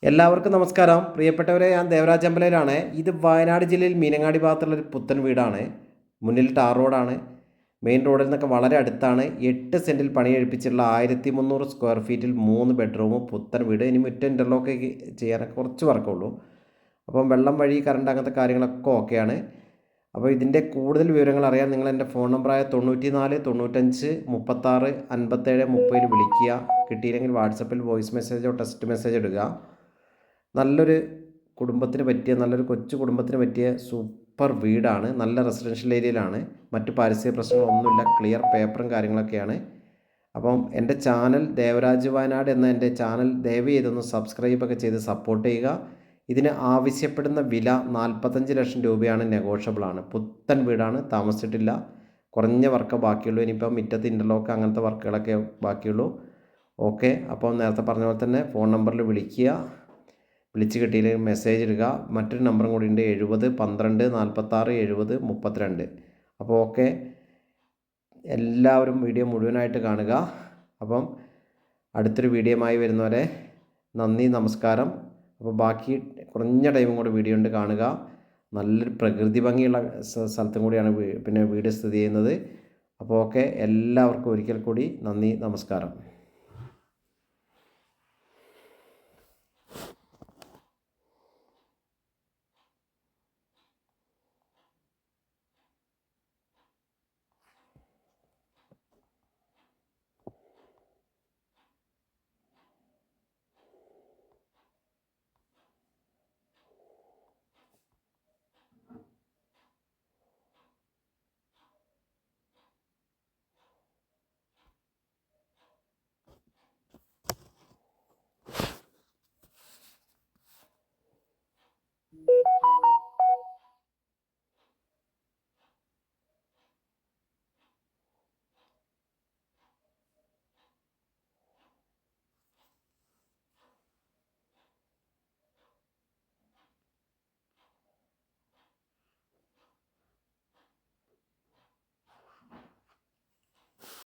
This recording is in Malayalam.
എല്ലാവർക്കും നമസ്കാരം. പ്രിയപ്പെട്ടവരെ, ഞാൻ ദേവരാജ് അമ്പലയിലാണ്. ഇത് വയനാട് ജില്ലയിൽ മീനങ്ങാടി ഭാഗത്തുള്ളൊരു പുത്തൻ വീടാണ്. മുന്നിൽ ടാർ റോഡാണ്. മെയിൻ റോഡിൽ നിന്നൊക്കെ വളരെ അടുത്താണ്. 8 സെൻറ്റിൽ പണി കഴിപ്പിച്ചിട്ടുള്ള 1300 സ്ക്വയർ ഫീറ്റിൽ 3 ബെഡ്റൂമും പുത്തൻ വീട്. ഇനി മുറ്റം ഇൻ്റർലോക്ക് ചെയ്യാനൊക്കെ കുറച്ച് വർക്കുള്ളൂ. അപ്പം വെള്ളം വഴി കറണ്ട് അങ്ങനത്തെ കാര്യങ്ങളൊക്കെ ഓക്കെയാണ്. അപ്പോൾ ഇതിൻ്റെ കൂടുതൽ വിവരങ്ങൾ അറിയാൻ നിങ്ങൾ എൻ്റെ ഫോൺ നമ്പറായ 94 95 36 57 30 വിളിക്കുക. കിട്ടിയില്ലെങ്കിൽ വാട്സപ്പിൽ വോയിസ് മെസ്സേജോ ടെക്സ്റ്റ് മെസ്സേജോ ഇടുക. നല്ലൊരു കുടുംബത്തിന് പറ്റിയ, നല്ലൊരു കൊച്ചു കുടുംബത്തിന് പറ്റിയ സൂപ്പർ വീടാണ്. നല്ല റെസിഡൻഷ്യൽ ഏരിയയിലാണ്. മറ്റു പാരിസ്ഥിതിക പ്രശ്നങ്ങളൊന്നുമില്ല. ക്ലിയർ പേപ്പറും കാര്യങ്ങളൊക്കെയാണ്. അപ്പം എൻ്റെ ചാനൽ ദേവരാജ് വയനാട് എന്ന എൻ്റെ ചാനൽ ദയവ് ചെയ്തൊന്ന് സബ്സ്ക്രൈബൊക്കെ ചെയ്ത് സപ്പോർട്ട് ചെയ്യുക. ഇതിന് ആവശ്യപ്പെടുന്ന വില 45 ലക്ഷം രൂപയാണ്. നെഗോഷ്യബിളാണ്. പുത്തൻ വീടാണ്, താമസിച്ചിട്ടില്ല. കുറഞ്ഞ വർക്ക് ബാക്കിയുള്ളൂ. ഇനിയിപ്പോൾ മുറ്റത്ത് ഇൻ്റർലോക്ക് അങ്ങനത്തെ വർക്കുകളൊക്കെ ബാക്കിയുള്ളൂ. ഓക്കെ, അപ്പോൾ നേരത്തെ പറഞ്ഞ പോലെ തന്നെ ഫോൺ നമ്പറിൽ വിളിക്കുക. വിളിച്ച് കിട്ടിയില്ലെങ്കിൽ മെസ്സേജ് ഇടുക. മറ്റൊരു നമ്പറും കൂടി ഉണ്ട്, 70 12 46 70 32. അപ്പോൾ ഓക്കെ, എല്ലാവരും വീഡിയോ മുഴുവനായിട്ട് കാണുക. അപ്പം അടുത്തൊരു വീഡിയോയുമായി വരുന്നവരെ നന്ദി, നമസ്കാരം. അപ്പോൾ ബാക്കി കുറഞ്ഞ ടൈമും കൂടി വീഡിയോ ഉണ്ട്, കാണുക. നല്ലൊരു പ്രകൃതി ഭംഗിയുള്ള സ്ഥലത്തും കൂടിയാണ് പിന്നെ വീട് സ്ഥിതി ചെയ്യുന്നത്. അപ്പോൾ ഓക്കെ, എല്ലാവർക്കും ഒരിക്കൽ കൂടി നന്ദി, നമസ്കാരം.